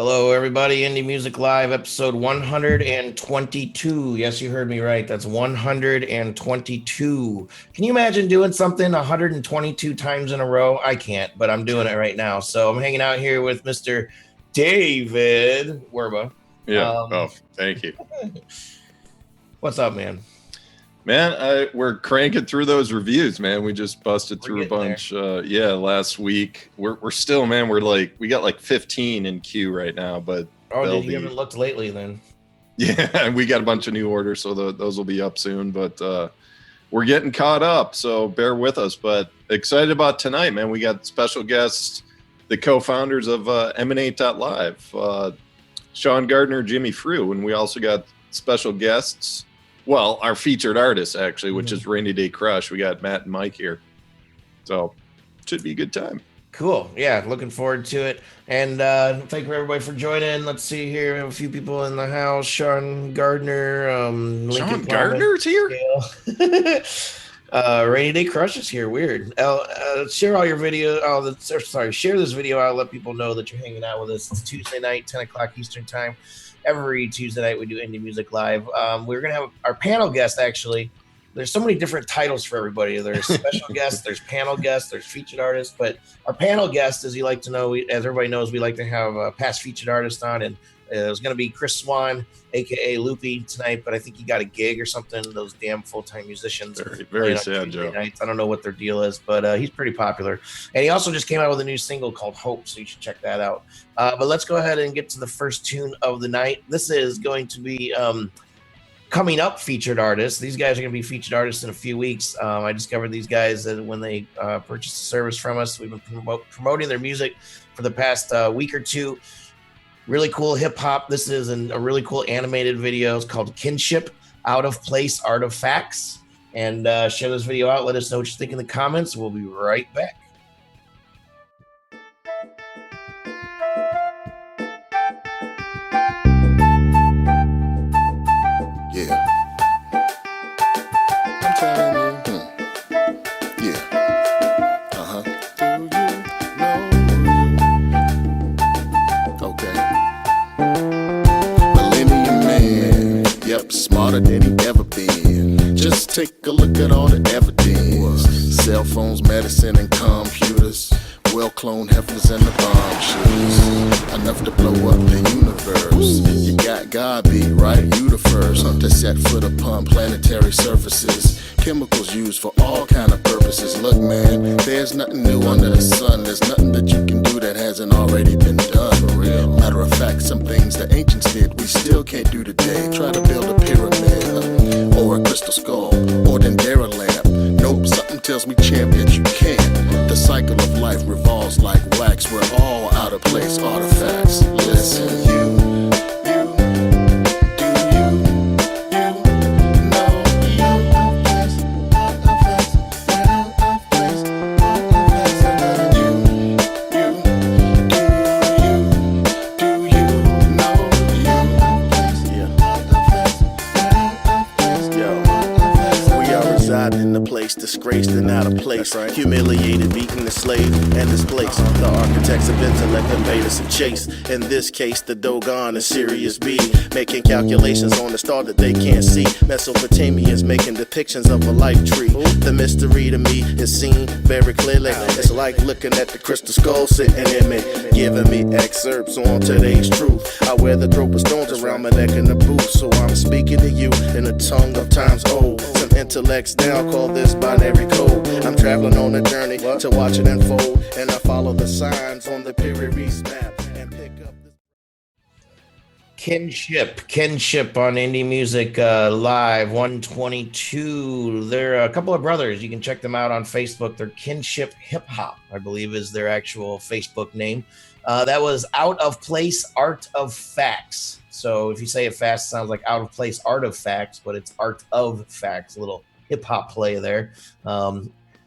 Hello, everybody. Indie Music Live, episode 122. Yes, you heard me right. That's 122. Can you imagine doing something 122 times in a row? I can't, but I'm doing it right now. So I'm hanging out here with Mr. David Werba. Yeah. Thank you. What's up, man? Man, we're cranking through those reviews, man. We just busted through a bunch. Last week. We're still, man. We got like 15 in queue right now, but you haven't looked lately then? Yeah, we got a bunch of new orders, so those will be up soon. But we're getting caught up, so bear with us. But excited about tonight, man. We got special guests, the co-founders of Emanate.live, Sean Gardner, Jimi, Frew, and we also got special guests. Well, our featured artist, actually, which is Rainy Day Crush. We got Matt and Mike here. So, should be a good time. Cool. Yeah, looking forward to it. And thank you, everybody, for joining. Let's see here. We have a few people in the house. Sean Gardner. Sean Gardner's here? Rainy Day Crush is here. Weird. Share all your video. Share this video. I'll let people know that you're hanging out with us. It's Tuesday night, 10 o'clock Eastern time. Every Tuesday night we do Indie Music Live. We're going to have our panel guest, actually. There's so many different titles for everybody. There's special guests, there's panel guests, there's featured artists. But our panel guest, as you like to know, as everybody knows, we like to have a past featured artist on. And it was going to be Chris Swan, a.k.a. Loopy, tonight. But I think he got a gig or something. Those damn full-time musicians. Very sad, Joe. Nights. I don't know what their deal is, but he's pretty popular. And he also just came out with a new single called Hope, so you should check that out. But let's go ahead and get to the first tune of the night. This is going to be coming up featured artists. These guys are going to be featured artists in a few weeks. I discovered these guys when they purchased the service from us. We've been promoting their music for the past week or two. Really cool hip hop. This is a really cool animated video. It's called Kinship, Out of Place Artifacts. And share this video out. Let us know what you think in the comments. We'll be right back. Yeah. I'm telling you. Yeah. Uh-huh. Do you know? Okay. Millennium Man. Yep, smarter than he ever been. Just take a look at all the evidence. Cell phones, medicine, and computers. Well-cloned heifers and the bombshells. Enough to blow up the universe. You got God beat, right? You the first to set foot upon planetary surfaces. Chemicals used for all kind of purposes. Look, man, there's nothing new under the sun. There's nothing that you can do that hasn't already been done. For real. Matter of fact, some things the ancients did we still can't do today. Try to build a pyramid or a crystal skull or Dendera lamp. Nope, something tells me, champ, that you can't. The cycle of life revolves like wax. We're all out of place artifacts. Listen, you disgraced and out of place, right. Humiliated, beaten, enslaved, and displaced. The architects of intellect invade us and chase. In this case, the Dogon and Sirius B, making calculations on the star that they can't see. Mesopotamians making depictions of a life tree. The mystery to me is seen very clearly. It's like looking at the crystal skull sitting in me, giving me excerpts on today's truth. I wear the rope of stones around my neck in the booth, so I'm speaking to you in the tongue of times old. Some intellects now call this binary code. I'm traveling on a journey to watch it unfold, and I follow the signs on the Period map and pick up the Kinship on Indie Music Live 122. They're a couple of brothers. You can check them out on Facebook. They're Kinship Hip Hop, I believe, is their actual Facebook name. That was Out of Place Art of Facts. So if you say it fast, it sounds like Out of Place Art of Facts, but it's Art of Facts. A little hip hop play there.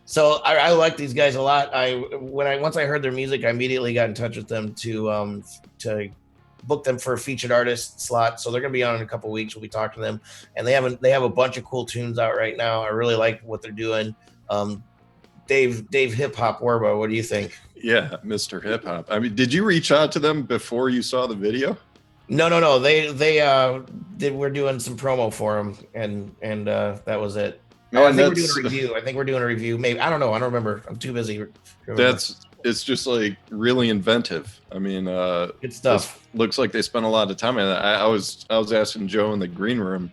So I like these guys a lot. Once I heard their music, I immediately got in touch with them to book them for a featured artist slot. So they're gonna be on in a couple weeks. We'll be talking to them, and they have a bunch of cool tunes out right now. I really like what they're doing. Dave Hip Hop Werba. What do you think? Yeah, Mr. Hip Hop. I mean, did you reach out to them before you saw the video? No. We're doing some promo for them, and that was it. Man, I think we're doing a review. I think we're doing a review. Maybe I don't know. I don't remember. I'm too busy. It's just like really inventive. I mean, good stuff. Looks like they spent a lot of time. And I was asking Joe in the green room,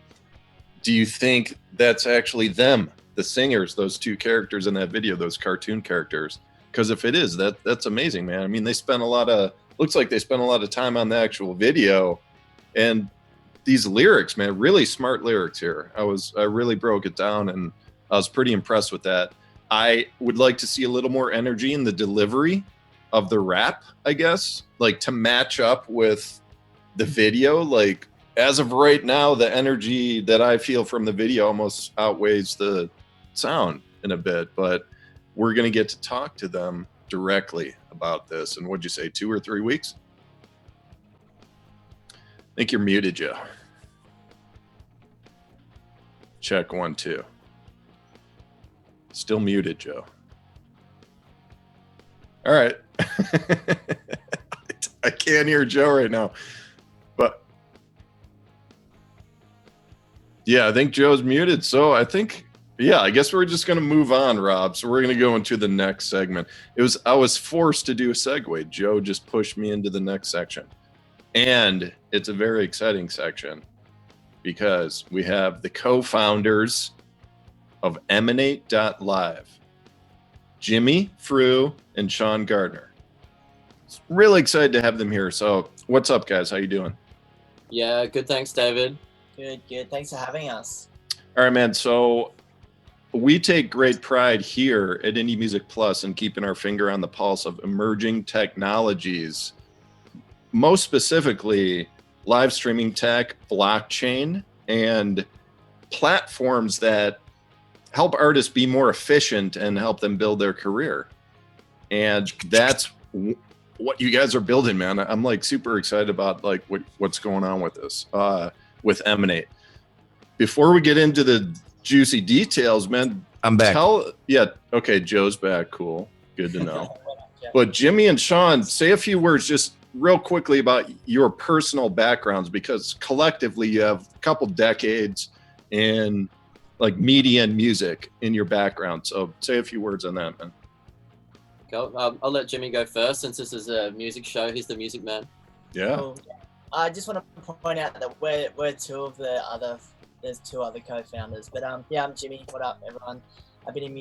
do you think that's actually them, the singers, those two characters in that video, those cartoon characters? Because if it is, that's amazing, man. I mean, looks like they spent a lot of time on the actual video, and these lyrics, man, really smart lyrics here. I really broke it down, and I was pretty impressed with that. I would like to see a little more energy in the delivery of the rap, I guess, like to match up with the video. Like as of right now, the energy that I feel from the video almost outweighs the sound in a bit, but we're going to get to talk to them directly about this. And what'd you say, 2 or 3 weeks? I think you're muted, Joe. Check 1, 2. Still muted, Joe. All right. I can't hear Joe right now. But yeah, I think Joe's muted. So I think, I guess we're just going to move on, Rob. So we're going to go into the next segment. I was forced to do a segue. Joe just pushed me into the next section. And it's a very exciting section because we have the co-founders of Emanate.live, Jimi, Frew, and Sean Gardner. Really excited to have them here. So what's up, guys? How you doing? Yeah, good. Thanks, David. Good. Thanks for having us. All right, man. So we take great pride here at Indie Music Plus in keeping our finger on the pulse of emerging technologies, most specifically live streaming tech, blockchain, and platforms that help artists be more efficient and help them build their career. And that's what you guys are building, man. I'm like super excited about like what's going on with this, with Emanate. Before we get into the juicy details, man, I'm back. Okay, Joe's back. Cool. Good to know. But Jimi and Sean, say a few words just real quickly about your personal backgrounds, because collectively you have a couple decades in like media and music in your background. So say a few words on that, man. Go. I'll let Jimi go first since this is a music show. He's the music man. Yeah. Cool. I just want to point out that there's 2 other co-founders. But I'm Jimi. What up, everyone? I've been in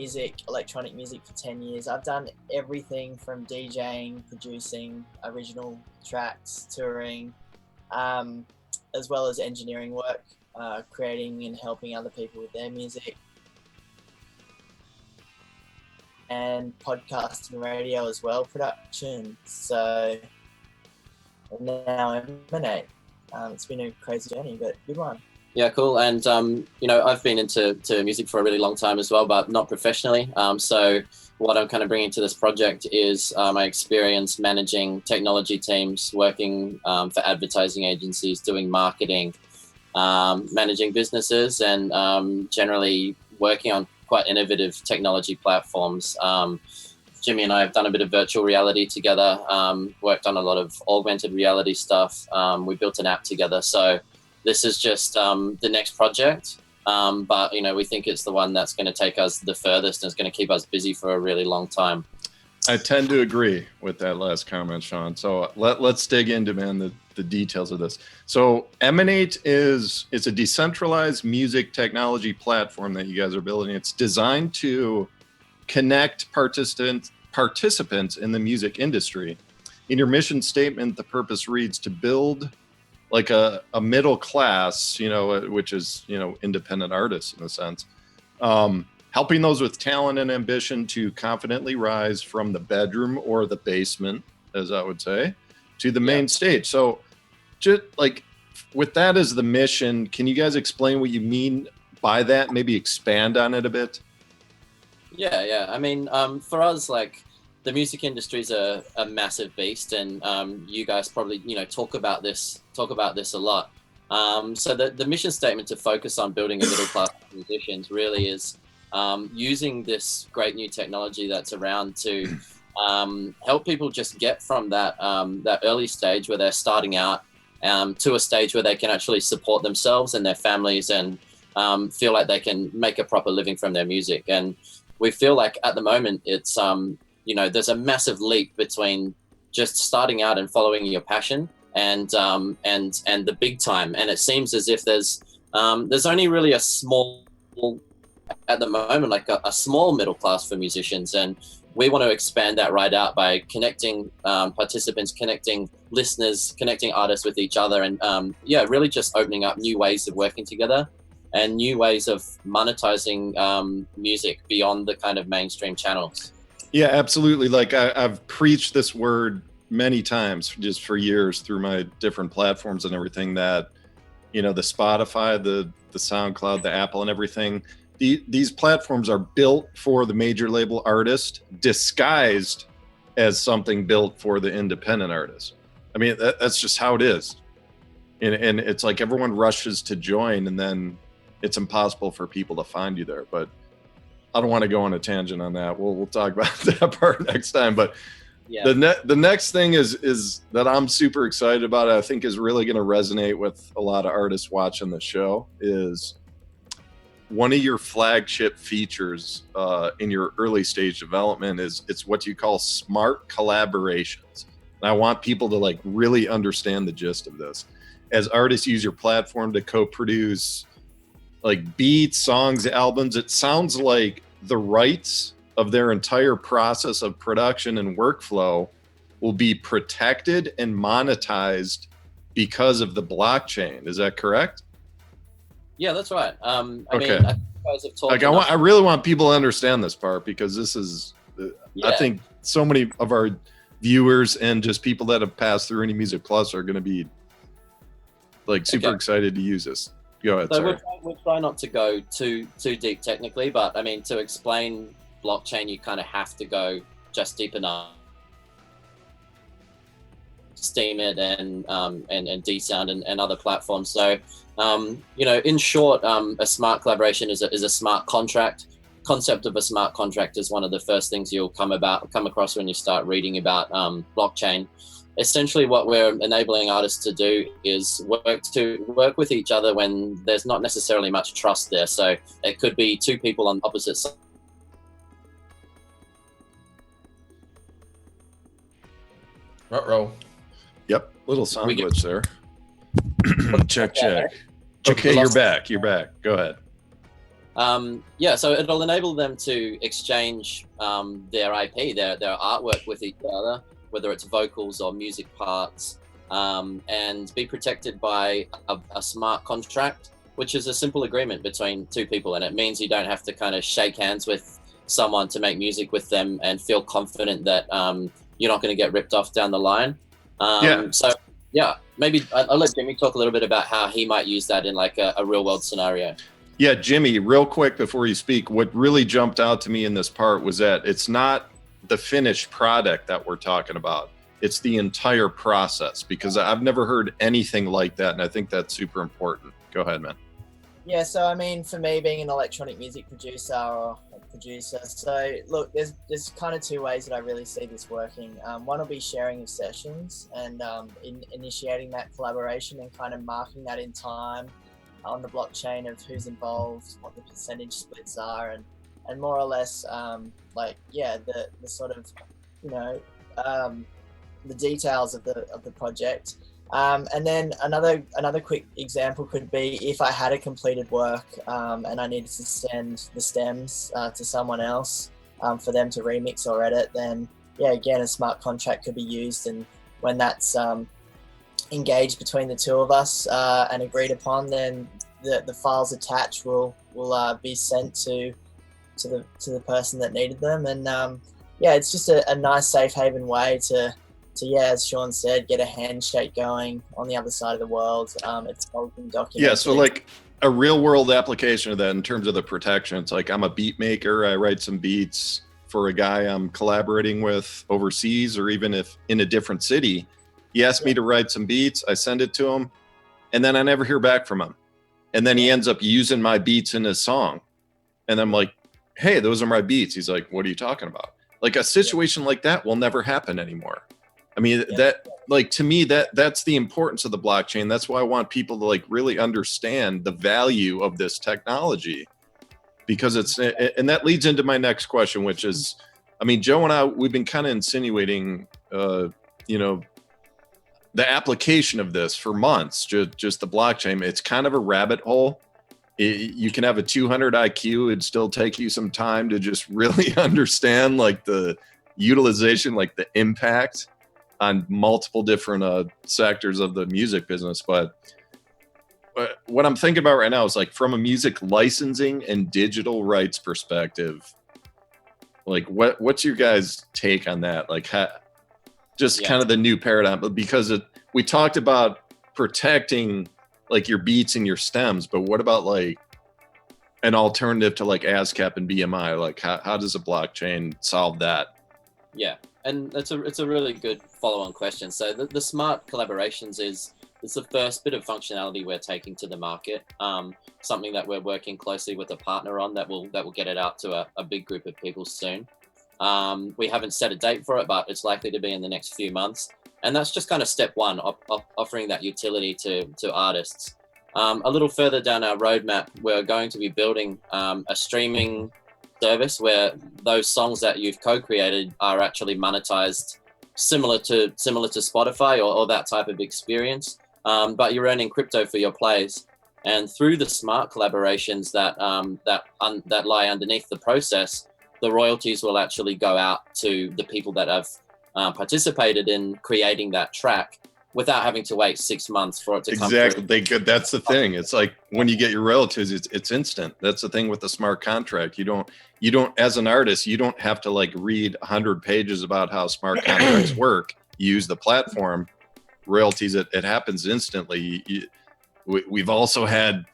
electronic music for 10 years. I've done everything from DJing, producing, original tracks, touring, as well as engineering work. Creating and helping other people with their music, and podcasting, radio as well, production. So now Emanate. It's been a crazy journey, but good one. Yeah, cool. And I've been into music for a really long time as well, but not professionally. So what I'm kind of bringing to this project is my experience managing technology teams, working for advertising agencies, doing marketing, managing businesses, and generally working on quite innovative technology platforms. Jimi and I have done a bit of virtual reality together, worked on a lot of augmented reality stuff. We built an app together. So this is just the next project, but we think it's the one that's going to take us the furthest and is going to keep us busy for a really long time. I tend to agree with that last comment, Sean. So let's dig into, man, the details of this. So Emanate it's a decentralized music technology platform that you guys are building. It's designed to connect participants in the music industry. In your mission statement, the purpose reads to build like a middle class, which is, independent artists in a sense, helping those with talent and ambition to confidently rise from the bedroom or the basement, as I would say, to the main stage. So just like with that as the mission, can you guys explain what you mean by that? Maybe expand on it a bit. Yeah. I mean, for us, like the music industry is a massive beast, and you guys probably, talk about this a lot. So the mission statement to focus on building a middle class of musicians really is using this great new technology that's around to help people just get from that early stage where they're starting out to a stage where they can actually support themselves and their families and feel like they can make a proper living from their music. And we feel like at the moment it's there's a massive leap between just starting out and following your passion and the big time. And it seems as if there's only really a small, at the moment, like a small middle class for musicians, and we want to expand that right out by connecting participants, connecting listeners, connecting artists with each other, and really just opening up new ways of working together and new ways of monetizing music beyond the kind of mainstream channels. Yeah, absolutely. Like I've preached this word many times just for years through my different platforms and everything, that, the Spotify, the SoundCloud, the Apple and everything, these platforms are built for the major label artist, disguised as something built for the independent artist. I mean, that's just how it is. And it's like everyone rushes to join, and then it's impossible for people to find you there. But I don't want to go on a tangent on that. We'll talk about that part next time. But yeah, the next thing is that I'm super excited about, I think is really going to resonate with a lot of artists watching the show, is one of your flagship features in your early stage development is it's what you call smart collaborations. And I want people to like really understand the gist of this. As artists use your platform to co-produce like beats, songs, albums, it sounds like the rights of their entire process of production and workflow will be protected and monetized because of the blockchain. Is that correct? Yeah, that's right. I mean, Okay. I think you guys have talked I really want people to understand this part, because this is, I think so many of our viewers and just people that have passed through Any Music Plus are going to be like super excited to use this. Go ahead. So we'll try not to go too deep technically, but I mean, to explain blockchain, you kind of have to go just deep enough. Steam it and dSound and other platforms. So in short, a smart collaboration is a smart contract. Concept of a smart contract is one of the first things you'll come across when you start reading about blockchain. Essentially, what we're enabling artists to do is work with each other when there's not necessarily much trust there. So it could be two people on opposite sides. Uh-oh. Yep, little sound glitch there. check. Okay, you're back. Go ahead. So it'll enable them to exchange their IP, their artwork with each other, whether it's vocals or music parts, and be protected by a smart contract, which is a simple agreement between two people. And it means you don't have to kind of shake hands with someone to make music with them and feel confident that you're not going to get ripped off down the line. So maybe I'll let Jimmy talk a little bit about how he might use that in like a real world scenario. Yeah, Jimmy, real quick before you speak, what really jumped out to me in this part was that it's not the finished product that we're talking about. It's the entire process, because I've never heard anything like that. And I think that's super important. Go ahead, man. Yeah, so I mean, for me, being an electronic music producer or a producer, so look, there's kind of two ways that I really see this working. One will be sharing of sessions and initiating that collaboration and kind of marking that in time on the blockchain of who's involved, what the percentage splits are, and more or less the sort of the details of the project. And then another quick example could be if I had a completed work and I needed to send the stems to someone else for them to remix or edit, then again, a smart contract could be used, and when that's engaged between the two of us and agreed upon, then the files attached will be sent to the person that needed them. And it's just a nice safe haven way to as Sean said, get a handshake going on the other side of the world. It's all been documented. Yeah, so like a real world application of that in terms of the protection. It's like I'm a beat maker. I write some beats for a guy I'm collaborating with overseas, or even if in a different city. He asked me to write some beats. I send it to him, and then I never hear back from him. And then he ends up using my beats in his song. And I'm like, hey, those are my beats. He's like, what are you talking about? Like a situation like that will never happen anymore. I mean, that, like, to me, that's the importance of the blockchain. That's why I want people to like really understand the value of this technology, because it's, and that leads into my next question, which is, I mean, Joe and I, we've been kind of insinuating, you know, the application of this for months, just the blockchain. It's kind of a rabbit hole. You can have a 200 IQ. It'd still take you some time to just really understand like the utilization, like the impact on multiple different sectors of the music business. But what I'm thinking about right now is like from a music licensing and digital rights perspective, like what's your guys' take on that? Like kind of the new paradigm, because we talked about protecting like your beats and your stems, but what about like an alternative to like ASCAP and BMI? Like how does a blockchain solve that? Yeah, and it's a really good follow-on question. So the smart collaborations is the first bit of functionality we're taking to the market. Something that we're working closely with a partner on that will get it out to a big group of people soon. We haven't set a date for it, but it's likely to be in the next few months. And that's just kind of step one, offering that utility to artists. A little further down our roadmap, we're going to be building a streaming service where those songs that you've co-created are actually monetized, similar to Spotify or that type of experience. But you're earning crypto for your plays, and through the smart collaborations that lie underneath the process, the royalties will actually go out to the people that have participated in creating that track without having to wait 6 months for it to come through. Exactly. That's the thing. It's like when you get your royalties, it's instant. That's the thing with the smart contract. You don't, as an artist, you don't have to like read 100 pages about how smart contracts work. You use the platform, royalties, it happens instantly. We've also had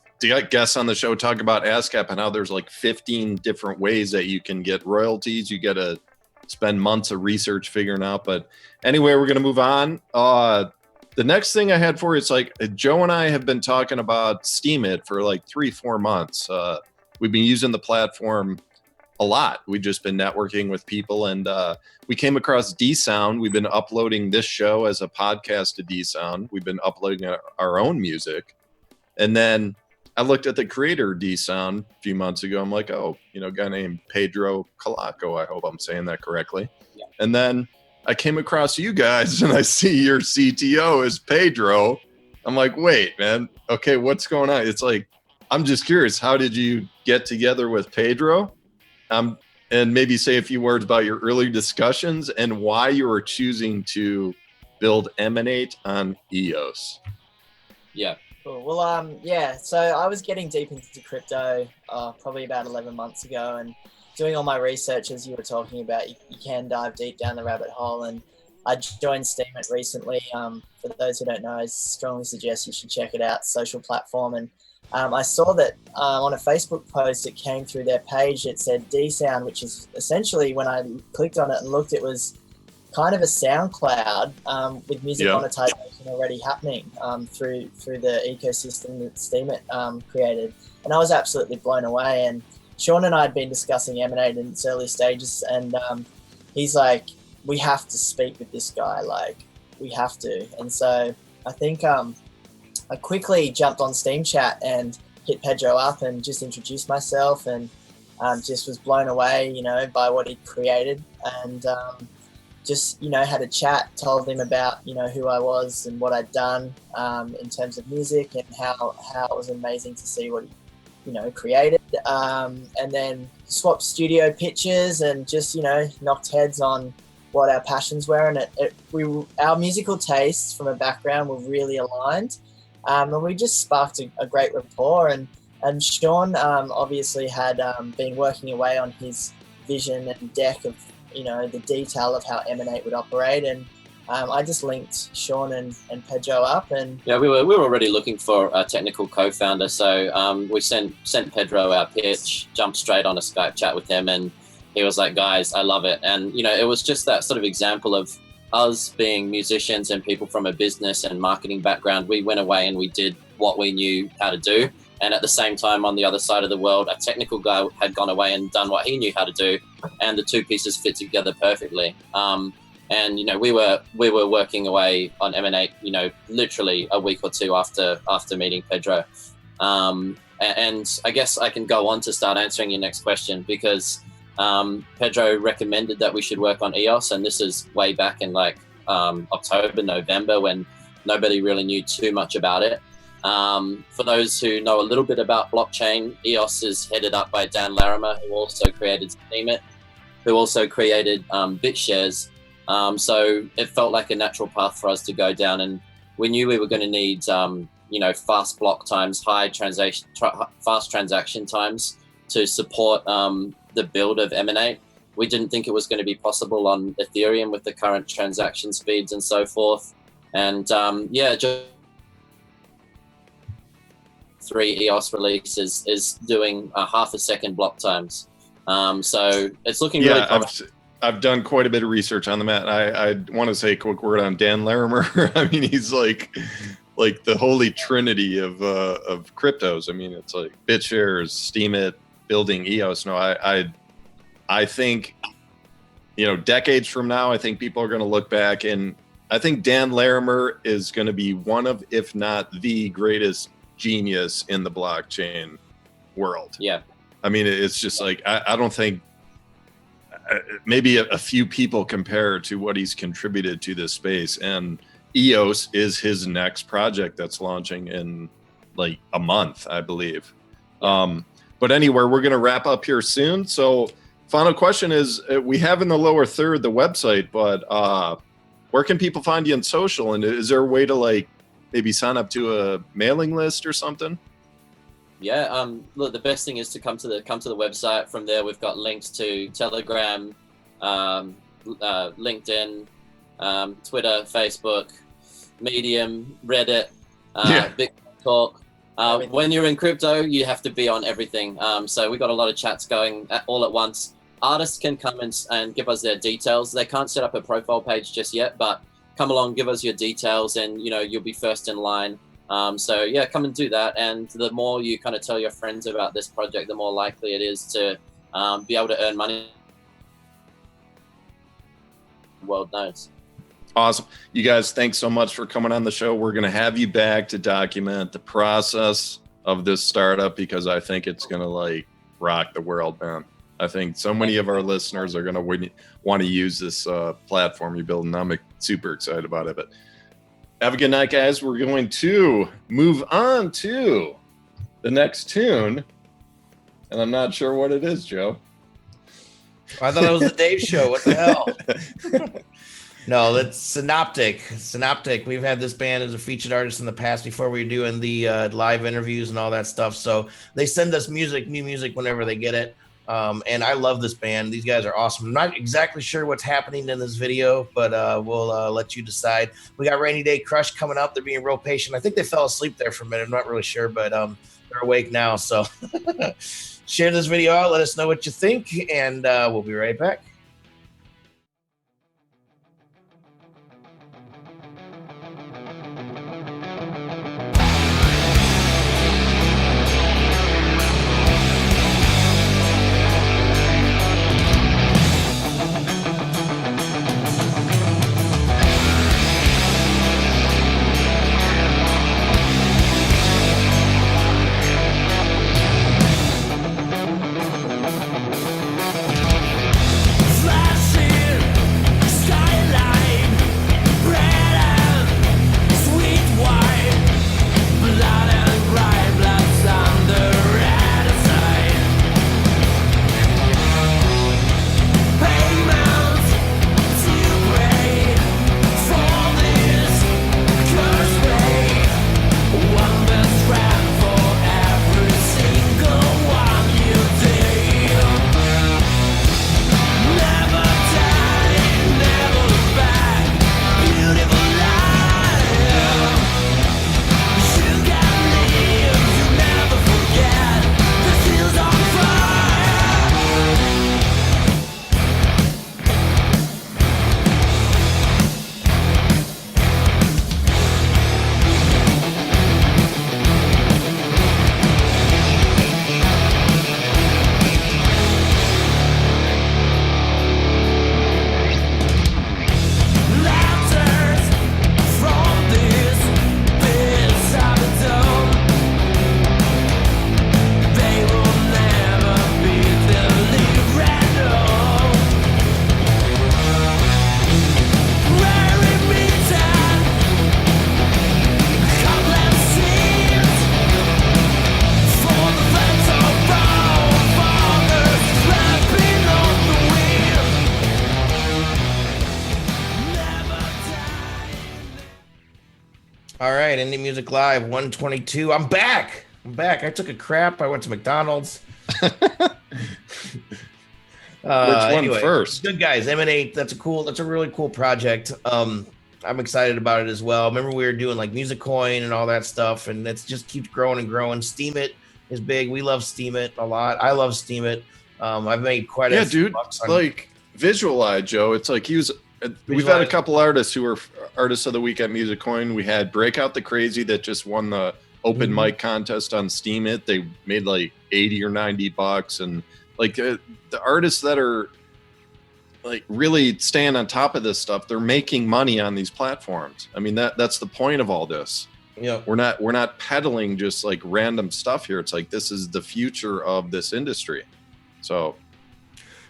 guests on the show talk about ASCAP and how there's like 15 different ways that you can get royalties. You got to spend months of research figuring out. But anyway, we're going to move on. The next thing I had for you is like Joe and I have been talking about Steemit for like 3-4 months. We've been using the platform a lot. We've just been networking with people, and we came across D-Sound. We've been uploading this show as a podcast to D-Sound. We've been uploading our own music. And then I looked at the creator D-Sound a few months ago. I'm like, oh, a guy named Pedro Calaco. I hope I'm saying that correctly. Yeah. And then I came across you guys and I see your CTO is Pedro. I'm like, wait, man. Okay, what's going on? It's like, I'm just curious. How did you get together with Pedro? And maybe say a few words about your early discussions and why you were choosing to build Emanate on EOS. Yeah. Cool. Well, so I was getting deep into crypto probably about 11 months ago, and doing all my research, as you were talking about, you can dive deep down the rabbit hole. And I joined Steemit recently. For those who don't know, I strongly suggest you should check it out, social platform. And I saw that on a Facebook post, it came through their page. It said D-Sound, which is essentially, when I clicked on it and looked, it was kind of a SoundCloud with music monetization already happening through the ecosystem that Steemit created. And I was absolutely blown away. And Sean and I had been discussing Emanate in its early stages, and he's like, we have to speak with this guy, like, we have to. And so I think I quickly jumped on Steam Chat and hit Pedro up and just introduced myself, and just was blown away, by what he'd created. And just, had a chat, told him about, who I was and what I'd done in terms of music, and how it was amazing to see what he, created. And then swapped studio pictures and just, knocked heads on what our passions were. And our musical tastes from a background were really aligned. And we just sparked a great rapport. And Sean obviously had been working away on his vision and deck of, the detail of how Emanate would operate. And I just linked Sean and Pedro up. And yeah, we were already looking for a technical co-founder. So we sent Pedro our pitch, jumped straight on a Skype chat with him. And he was like, guys, I love it. And, it was just that sort of example of us being musicians and people from a business and marketing background. We went away and we did what we knew how to do. And at the same time, on the other side of the world, a technical guy had gone away and done what he knew how to do, and the two pieces fit together perfectly. And we were working away on Emanate, literally a week or two after meeting Pedro. And I guess I can go on to start answering your next question, because Pedro recommended that we should work on EOS, and this is way back in October, November, when nobody really knew too much about it. For those who know a little bit about blockchain, EOS is headed up by Dan Larimer, who also created Steemit, who also created BitShares. So it felt like a natural path for us to go down, and we knew we were going to need fast block times, fast transaction times to support the build of Emanate. We didn't think it was going to be possible on Ethereum with the current transaction speeds and so forth. And just 3 EOS release is doing half a second block times. So it's looking really promising. I've done quite a bit of research on the mat. I want to say a quick word on Dan Larimer. I mean, he's like the holy trinity of cryptos. I mean, it's like BitShares, Steemit, building EOS. No, I think, decades from now, I think people are going to look back, and I think Dan Larimer is going to be one of, if not the greatest genius in the blockchain world. Yeah. I mean, it's just like, I don't think maybe a few people compare to what he's contributed to this space, and EOS is his next project that's launching in like a month, I believe. But anyway, we're going to wrap up here soon. So final question is, we have in the lower third the website, but where can people find you on social? And is there a way to maybe sign up to a mailing list or something? Yeah, look, the best thing is to come to the website. From there, we've got links to Telegram, LinkedIn, Twitter, Facebook, Medium, Reddit, Bitcoin Talk. When you're in crypto, you have to be on everything. So we've got a lot of chats going all at once. Artists can come and give us their details. They can't set up a profile page just yet, but come along, give us your details, and you'll be first in line. So yeah, come and do that. And the more you kind of tell your friends about this project, the more likely it is to be able to earn money. The world knows. Awesome. You guys, thanks so much for coming on the show. We're going to have you back to document the process of this startup, because I think it's going to rock the world, man. I think so many of our listeners are going to want to use this platform you're building. I'm super excited about it. But have a good night, guys. We're going to move on to the next tune, and I'm not sure what it is, Joe. I thought it was the Dave show. What the hell? No, that's SINOPTIK. SINOPTIK. We've had this band as a featured artist in the past before we were doing the live interviews and all that stuff. So they send us new music whenever they get it. And I love this band. These guys are awesome. I'm not exactly sure what's happening in this video, but we'll let you decide. We got Rainy Day Crush coming up. They're being real patient. I think they fell asleep there for a minute. I'm not really sure, but they're awake now. So share this video out. Let us know what you think, and we'll be right back. right, Indie Music Live 122. I'm back. I took a crap. I went to McDonald's. Which one first? Good guys. Emanate. That's a really cool project. I'm excited about it as well. Remember we were doing like Music Coin and all that stuff, and it just keeps growing and growing. Steam It is big. We love Steam It a lot. I love Steam It. I've made quite a few bucks on like Visualize, Joe. It's like we've had a couple artists who were artists of the week at Music Coin. We had Breakout the Crazy that just won the open mic contest on Steam It. They made like 80 or 90 bucks, and like the artists that are like really staying on top of this stuff, they're making money on these platforms. I mean, that's the point of all this. Yeah, we're not peddling just like random stuff here. It's like this is the future of this industry. So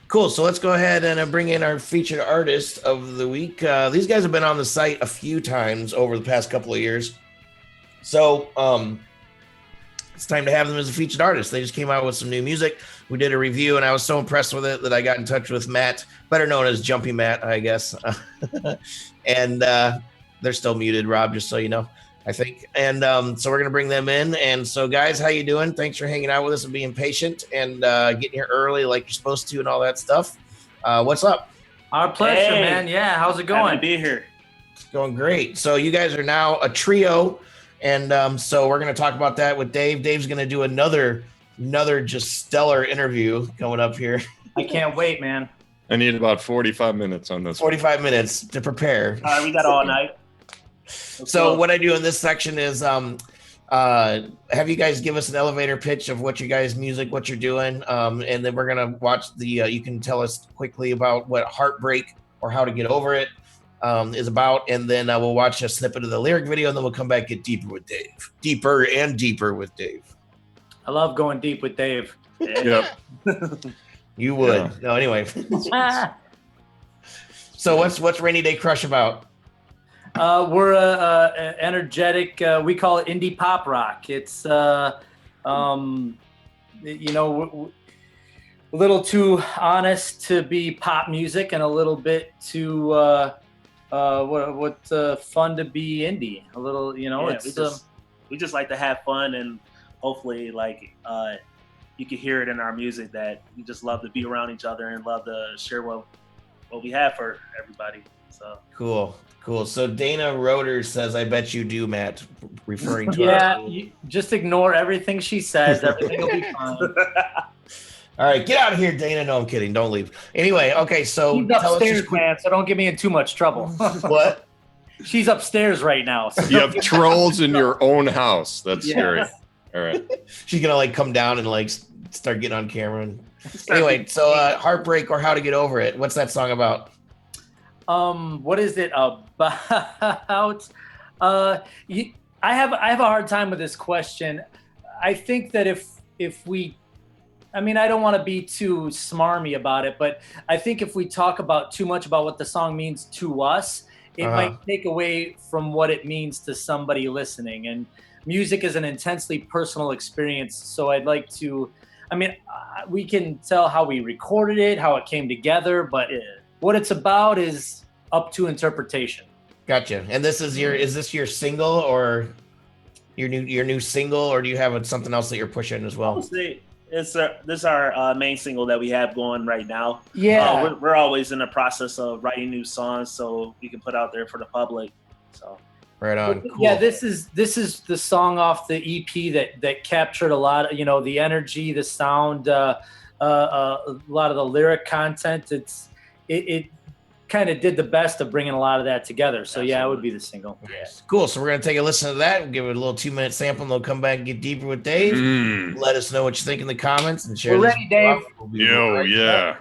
cool. So let's go ahead and bring in our featured artist of the week. These guys have been on the site a few times over the past couple of years. So it's time to have them as a featured artist. They just came out with some new music. We did a review, and I was so impressed with it that I got in touch with Matt, better known as Jumpy Matt, I guess. And they're still muted, Rob, just so you know, I think. And so we're going to bring them in. And so, guys, how you doing? Thanks for hanging out with us and being patient and getting here early like you're supposed to and all that stuff. What's up? Our pleasure, man. Yeah, how's it going? Happy to be here. It's going great. So you guys are now a trio. And so we're going to talk about that with Dave. Dave's going to do another just stellar interview coming up here. I can't wait, man. I need about 45 minutes on this. 45 minutes to prepare. We got all night. So what I do in this section is have you guys give us an elevator pitch of what you guys music, what you're doing. And then we're going to watch you can tell us quickly about what Heartbreak or How to Get Over It is about. And then we'll watch a snippet of the lyric video, and then we'll come back, get deeper with Dave. Deeper and deeper with Dave. I love going deep with Dave. Yep. You would. Yeah. No, anyway. So what's Rainy Day Crush about? We're a energetic, we call it indie pop rock. It's a little too honest to be pop music, and a little bit too fun to be indie. A little, we just like to have fun, and hopefully you can hear it in our music that we just love to be around each other and love to share what we have for everybody. So cool. So Dana Roeder says, "I bet you do, Matt," referring to you just ignore everything she says. Everything will be fine. All right, get out of here, Dana. No, I'm kidding. Don't leave. Anyway, okay, so she's upstairs, man, so don't get me in too much trouble. What? She's upstairs right now. So you have trolls in your own house. That's scary. All right. She's gonna come down and start getting on camera. Anyway, so Heartbreak or How to Get Over It. What's that song about? What is it about? I have a hard time with this question. I think that if we, I don't want to be too smarmy about it, but I think if we talk about too much about what the song means to us, it might take away from what it means to somebody listening. And music is an intensely personal experience. So I'd like to, we can tell how we recorded it, how it came together, but what it's about is up to interpretation. Gotcha. And is this your single or your new single, or do you have something else that you're pushing as well? This is our main single that we have going right now. Yeah. We're always in the process of writing new songs so we can put out there for the public. So right on. Cool. Yeah, this is the song off the EP that captured a lot of, the energy, the sound, a lot of the lyric content. It kind of did the best of bringing a lot of that together. So absolutely. Yeah, it would be the single. Yeah. Cool. So we're going to take a listen to that. We'll give it a little 2-minute sample, and they'll come back and get deeper with Dave. Let us know what you think in the comments and share. We're ready, Dave. Yeah.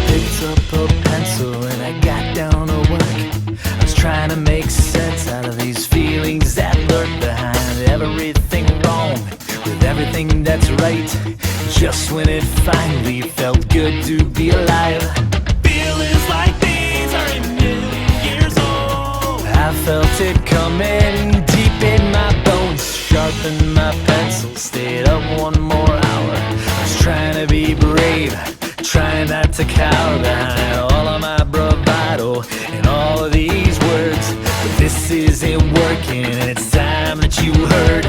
Picked up a pencil and I got down to work. I was trying to make sense out of these feelings that lurk behind everything wrong with everything that's right. Just when it finally felt good to be alive. Feelings like these are a million years old. I felt it coming deep in my bones. Sharpened my pencil, stayed up one more hour. I was trying to be brave. behave, trying not to cower behind all of my bravado and all of these words. But this isn't working, and it's time that you heard.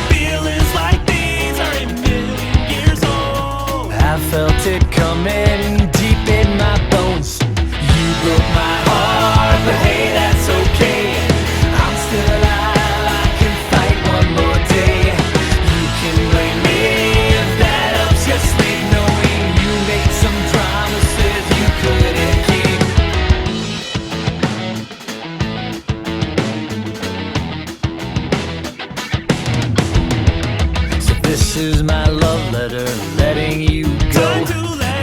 Feelings like these are a million years old. I felt it coming deep in my bones. You broke my heart, but hey, that's okay. I'm still alive, I can fight one more day. You can blame me if that helps you sleep, knowing you made some promises you couldn't keep. So this is my love letter, letting you go.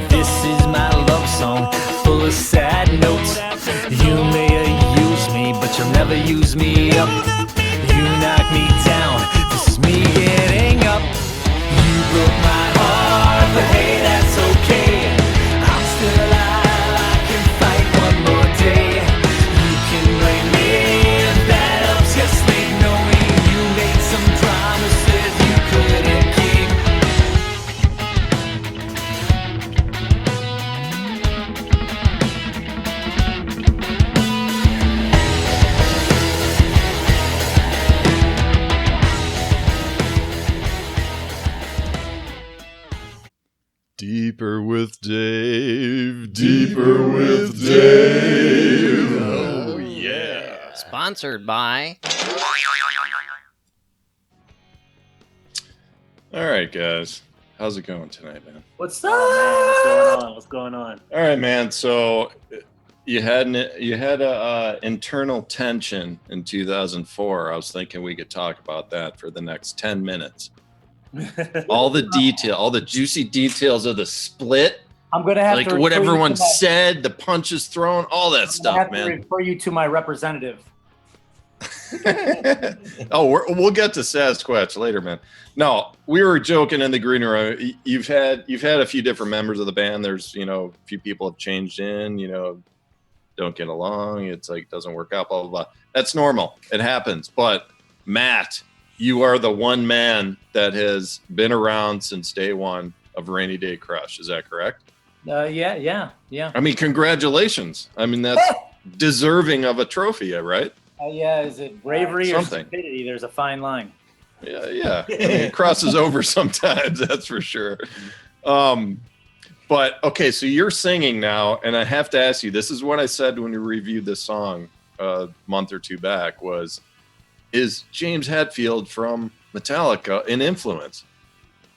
This is my love song, full of sad notes. You may have used me, but you'll never use me up. You knock me down, this is me getting up. You broke my heart, but hey, that's okay. I'm still alive, I can fight one more day. You can blame me if that helps you sleep, knowing you made some promises you couldn't keep. Deeper with Dave. Deeper with Dave. Oh, yeah. Sponsored by. All right, guys. How's it going tonight, man? What's Oh, up? man, what's going on? What's going on? All right, man. So you had a internal tension in 2004. I was thinking we could talk about that for the next 10 minutes. All the juicy details of the split, I'm gonna have like to what refer you everyone to my- said, the punches thrown, all that I stuff, have to man. refer you to my representative. Oh, we'll get to Sasquatch later, man. No, we were joking in the green room. You've had a few different members of the band. There's, a few people have changed in, don't get along. It's like, doesn't work out, blah, blah, blah. That's normal. It happens. But Matt, you are the one man that has been around since day one of Rainy Day Crush. Is that correct? Yeah. I mean, congratulations. I mean, that's deserving of a trophy, right? Yeah, is it bravery or Something. stupidity? There's a fine line. Yeah. I mean, it crosses over sometimes, that's for sure. But okay, so you're singing now, and I have to ask you, this is what I said when we reviewed this song a month or two back, is James Hetfield from Metallica an influence?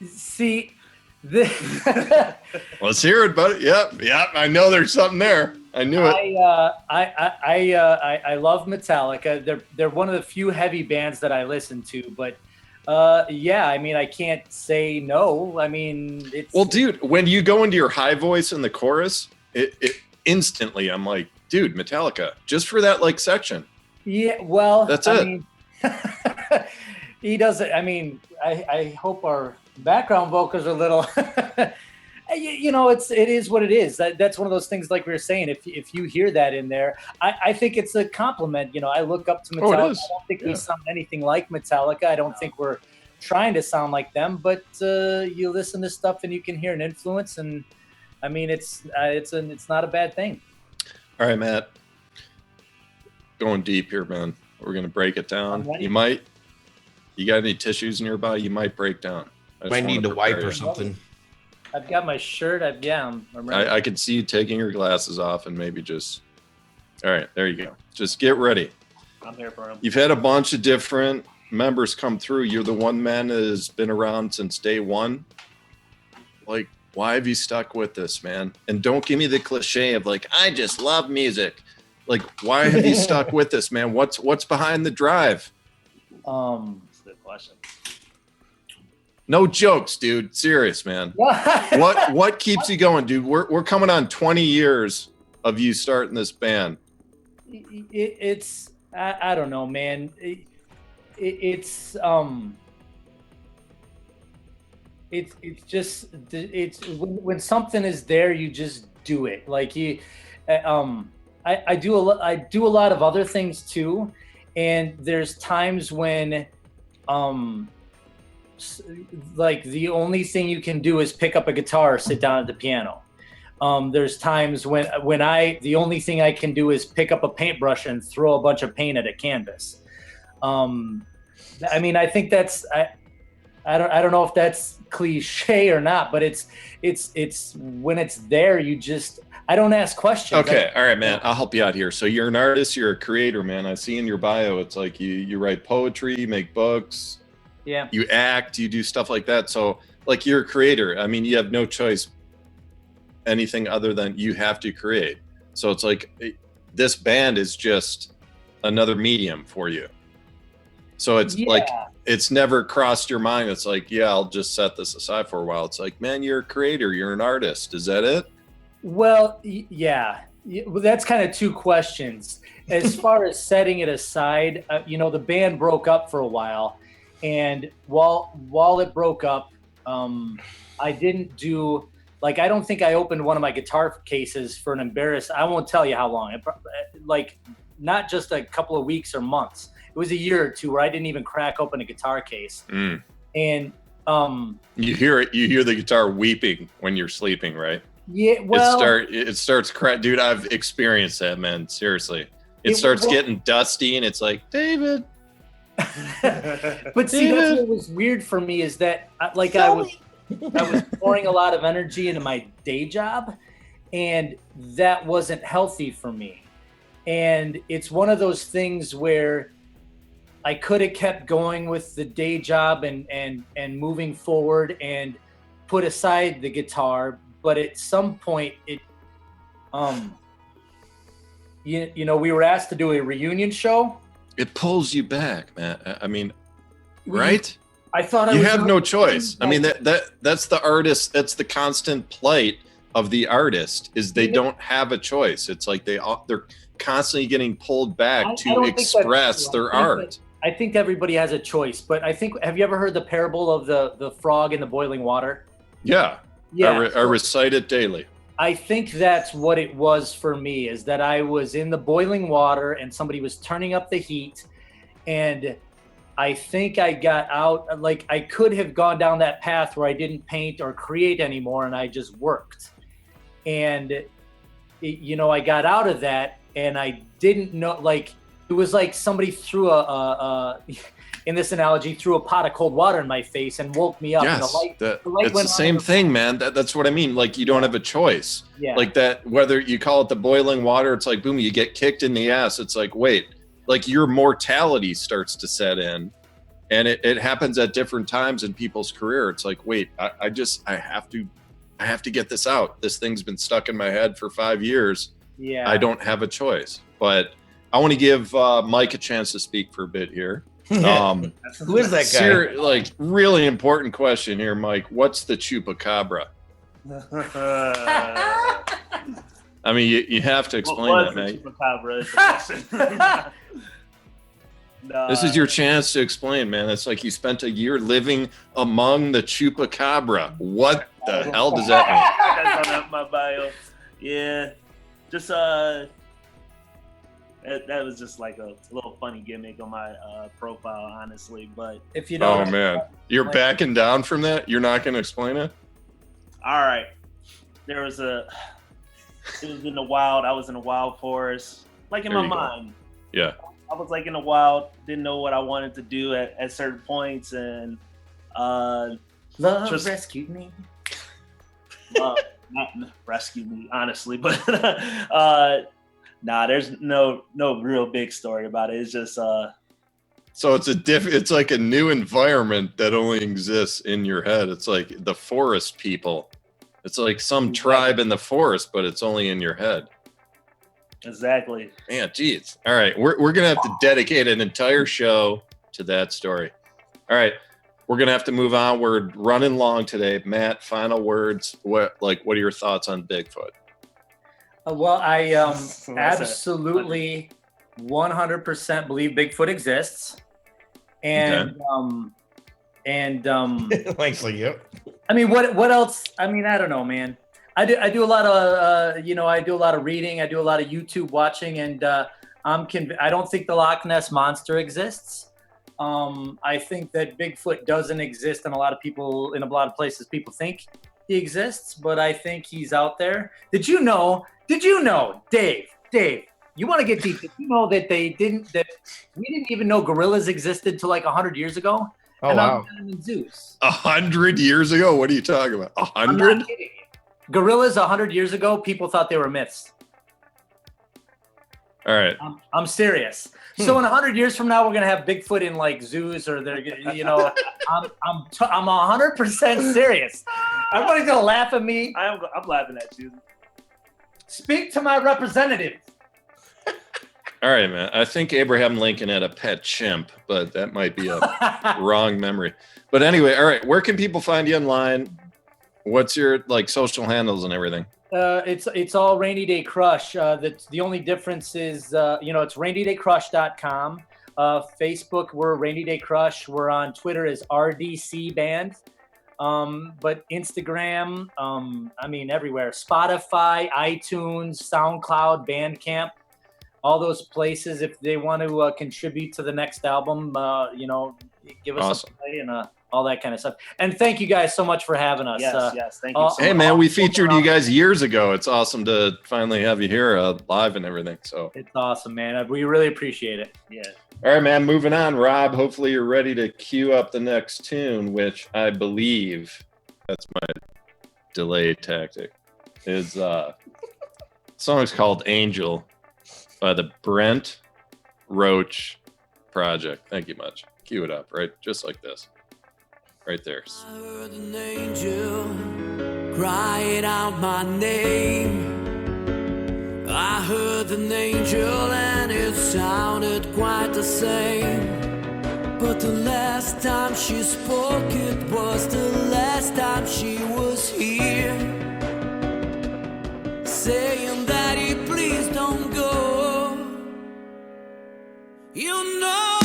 See, Let's hear it, buddy. Yep, I know there's something there. I knew it. I love Metallica. They're one of the few heavy bands that I listen to, but yeah, I mean, I can't say no. I mean, it's Well, dude, when you go into your high voice in the chorus, it instantly I'm like, dude, Metallica, just for that like section. Yeah, well, That's I it. mean, he does it. I mean, I hope our background vocals are a little. It is what it is. That's one of those things, like we were saying. If you hear that in there, I think it's a compliment. I look up to Metallica. It is. I don't think we sound anything like Metallica. I don't think we're trying to sound like them. But you listen to stuff and you can hear an influence, and I mean, it's not a bad thing. All right, Matt. Going deep here, man. We're gonna break it down. You got any tissues nearby? You might break down. Might need to wipe or something. I've got my shirt. I'm ready. I can see you taking your glasses off and maybe just. All right, there you go. Just get ready. I'm here for him. You've had a bunch of different members come through. You're the one man that has been around since day one. Like, why have you stuck with this, man? And don't give me the cliche of like, I just love music. Like, why have you stuck with this, man? What's behind the drive? That's a good question. No jokes, dude. Serious, man. What keeps you going, dude? We're coming on 20 years of you starting this band. It's I don't know, man. It's just when something is there, you just do it. Like I do a lot of other things too, and there's times when like the only thing you can do is pick up a guitar or sit down at the piano. There's times when the only thing I can do is pick up a paintbrush and throw a bunch of paint at a canvas. I mean, I think that's, I don't know if that's cliche or not, but it's when it's there, I don't ask questions. Okay. All right, man. I'll help you out here. So you're an artist, you're a creator, man. I see in your bio, it's like you write poetry, you make books. Yeah. You act, you do stuff like that. So like you're a creator. I mean, you have no choice anything other than you have to create. So it's like this band is just another medium for you. So it's like, it's never crossed your mind. It's like, yeah, I'll just set this aside for a while. It's like, man, you're a creator, you're an artist. Is that it? Well, yeah. Well, that's kind of two questions. As far as setting it aside, the band broke up for a while. And while it broke up, I didn't do, I don't think I opened one of my guitar cases for I won't tell you how long. Not just a couple of weeks or months. It was a year or two where I didn't even crack open a guitar case. And you hear the guitar weeping when you're sleeping, right? Yeah, well, it starts crack. Dude, I've experienced that, man. Seriously, it starts getting dusty, and it's like, David. But see, that's what was weird for me is that I was pouring a lot of energy into my day job, and that wasn't healthy for me. And it's one of those things where I could have kept going with the day job and moving forward and put aside the guitar, but at some point we were asked to do a reunion show. It pulls you back, man. I mean, right? I thought you have no choice. I mean, that's the artist. That's the constant plight of the artist is they don't have a choice. It's like they're constantly getting pulled back to express their art. I think everybody has a choice, but have you ever heard the parable of the frog in the boiling water? Yeah. I recite it daily. I think that's what it was for me, is that I was in the boiling water and somebody was turning up the heat, and I think I got out, I could have gone down that path where I didn't paint or create anymore and I just worked. And, I got out of that and I didn't know, it was like somebody threw in this analogy, threw a pot of cold water in my face and woke me up. Yes, it's the same thing, man. That's what I mean. You don't have a choice. Yeah. Like that, whether you call it the boiling water, it's like, boom, you get kicked in the ass. It's like, wait, your mortality starts to set in, and it happens at different times in people's career. It's like, wait, I have to get this out. This thing's been stuck in my head for 5 years. Yeah. I don't have a choice, but I want to give Mike a chance to speak for a bit here. Who is that guy? Really important question here, Mike. What's the chupacabra? I mean, you have to explain that, mate. Chupacabra? This is your chance to explain, man. It's like you spent a year living among the chupacabra. What the hell does that mean? That's on my bio. Yeah, just that was just like a little funny gimmick on my profile, honestly. But if you don't, oh man, you're backing down from that? You're not going to explain it? All right. It was in the wild. I was in a wild forest, in my mind. Yeah. I was in the wild, didn't know what I wanted to do at certain points, and love rescued me. Not rescued me, honestly, but nah, there's no real big story about it. It's just so it's like a new environment that only exists in your head. It's like the forest people. It's like some tribe in the forest, but it's only in your head. Exactly. Man, geez. All right, we're gonna have to dedicate an entire show to that story. All right, we're gonna have to move on. We're running long today. Matt, final words. What are your thoughts on Bigfoot? Well, I absolutely 100% believe Bigfoot exists, and Actually, yep. I mean, what else? I mean, I don't know, man. I do a lot of I do a lot of reading. I do a lot of YouTube watching, and I don't think the Loch Ness monster exists. I think that Bigfoot doesn't exist in a lot of places people think he exists, but I think he's out there. Did you know, Dave, you want to get deep. Did you know that we didn't even know gorillas existed till like 100 years ago? Oh, wow. In zoos. 100 years ago? What are you talking about? 100? I'm not kidding. Gorillas 100 years ago, people thought they were myths. All right. I'm serious. So in 100 years from now, we're gonna have Bigfoot in like zoos, or they're gonna, I'm 100% serious. Everybody's gonna laugh at me. I'm laughing at you. Speak to my representative. All right, man. I think Abraham Lincoln had a pet chimp, but that might be a wrong memory. But anyway, all right. Where can people find you online? What's your like social handles and everything? It's all Rainy Day Crush. The only difference is, it's rainydaycrush.com. Facebook, we're Rainy Day Crush. We're on Twitter as RDC Band. But Instagram, everywhere. Spotify, iTunes, SoundCloud, Bandcamp, all those places. If they want to contribute to the next album, give us awesome. a play and all that kind of stuff. And thank you guys so much for having us. Yes, thank you. Hey, man, we featured you guys years ago. It's awesome to finally have you here live and everything. So it's awesome, man. We really appreciate it. Yeah. All right, man, moving on. Rob, hopefully you're ready to cue up the next tune, which I believe, that's my delay tactic, is song's called Angel by the Brent Roach Project. Thank you much. Cue it up, right? Just like this. Right there. I heard an angel crying out my name. I heard an angel and it sounded quite the same. But the last time she spoke, it was the last time she was here, saying that please don't go. You know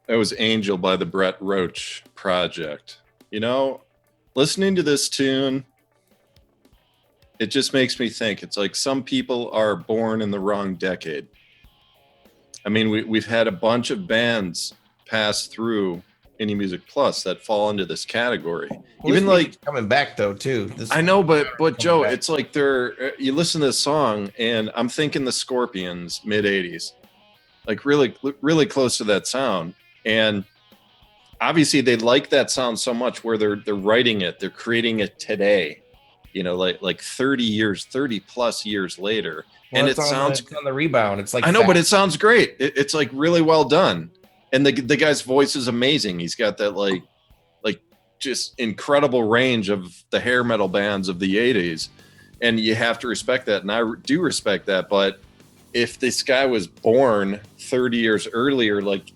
That was Angel by the Brent Roach Project. Listening to this tune, it just makes me think. It's like some people are born in the wrong decade. I mean, we've had a bunch of bands pass through Indie Music Plus that fall into this category. Well, even like coming back though too. I know, but Joe, back. It's like you listen to this song and I'm thinking the Scorpions mid 80s, like really close to that sound. And obviously they like that sound so much where they're writing it, they're creating it today, like 30 plus years later. Well, and it sounds on the rebound. It's like, I know, but it sounds great. It's like really well done. And the guy's voice is amazing. He's got that like just incredible range of the hair metal bands of the 80s. And you have to respect that. And I do respect that. But if this guy was born 30 years earlier, like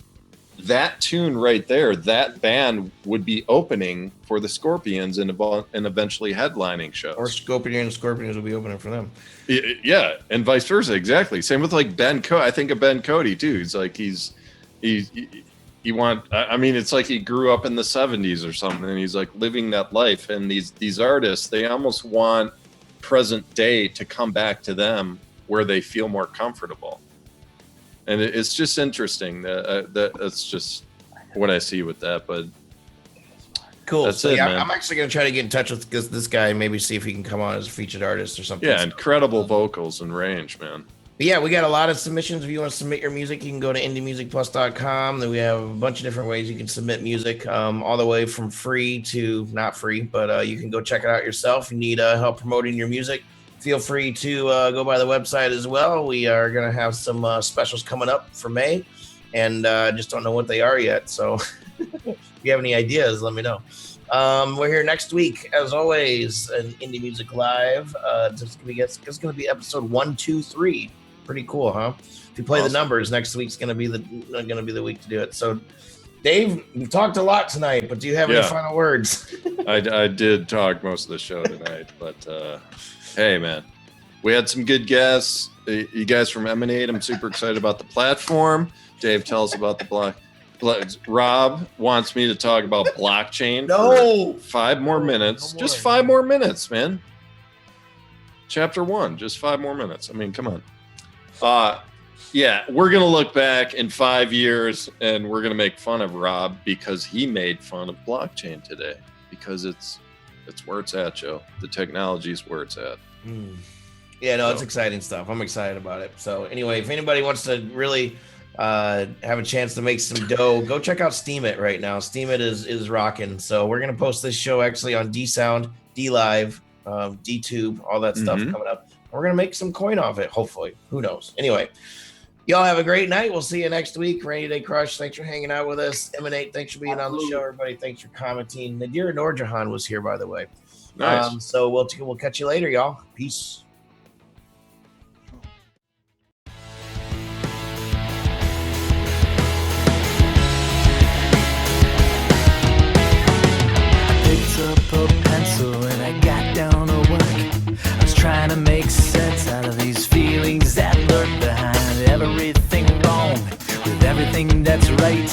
that tune right there, that band would be opening for the Scorpions and eventually headlining shows. Or Scorpion and Scorpions will be opening for them. Yeah, and vice versa, exactly. Same with like Ben Cody. I think of Ben Cody too. He's like I mean, it's like he grew up in the 70s or something, and he's like living that life. And these artists, they almost want present day to come back to them where they feel more comfortable. And it's just interesting that's just what I see with that. But cool. That's So it, yeah, man. I'm actually gonna try to get in touch with this guy, maybe see if he can come on as a featured artist or something. Yeah, incredible vocals and range, man. But yeah, we got a lot of submissions. If you want to submit your music, you can go to indiemusicplus.com. Then we have a bunch of different ways you can submit music, all the way from free to not free. But you can go check it out yourself. If you need help promoting your music, feel free to go by the website as well. We are going to have some specials coming up for May, and just don't know what they are yet. So if you have any ideas, let me know. We're here next week, as always, in Indie Music Live. It's going to be episode 123. Pretty cool, huh? If you play Awesome. the numbers, next week's going to be the week to do it. So, Dave, you've talked a lot tonight, but do you have any final words? I did talk most of the show tonight, but hey, man, we had some good guests. You guys from Emanate, I'm super excited about the platform. Dave, tell us about the block. Rob wants me to talk about blockchain for 5 more minutes. Just 5 more minutes, man. Chapter 1, just 5 more minutes. I mean, come on. Yeah, we're going to look back in 5 years and we're going to make fun of Rob because he made fun of blockchain today, because it's where it's at, Joe. The technology is where it's at. Yeah, no, it's exciting stuff. I'm excited about it. So anyway, if anybody wants to really have a chance to make some dough, go check out Steam It right now. Steam It is rocking. So we're going to post this show actually on DSound, DLive, DTube, all that stuff coming up. We're going to make some coin off it, hopefully. Who knows? Anyway, y'all have a great night. We'll see you next week. Rainy Day Crush, thanks for hanging out with us. Emanate, thanks for being on the show. Everybody, thanks for commenting. Nadir Noorjahan was here, by the way. Nice. So we'll catch you later, y'all. Peace. Picked up a pencil and I got down to work. I was trying to make sense out of these feelings that lurk behind everything wrong with everything that's right.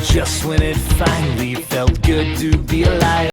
Just when it finally felt good to be alive.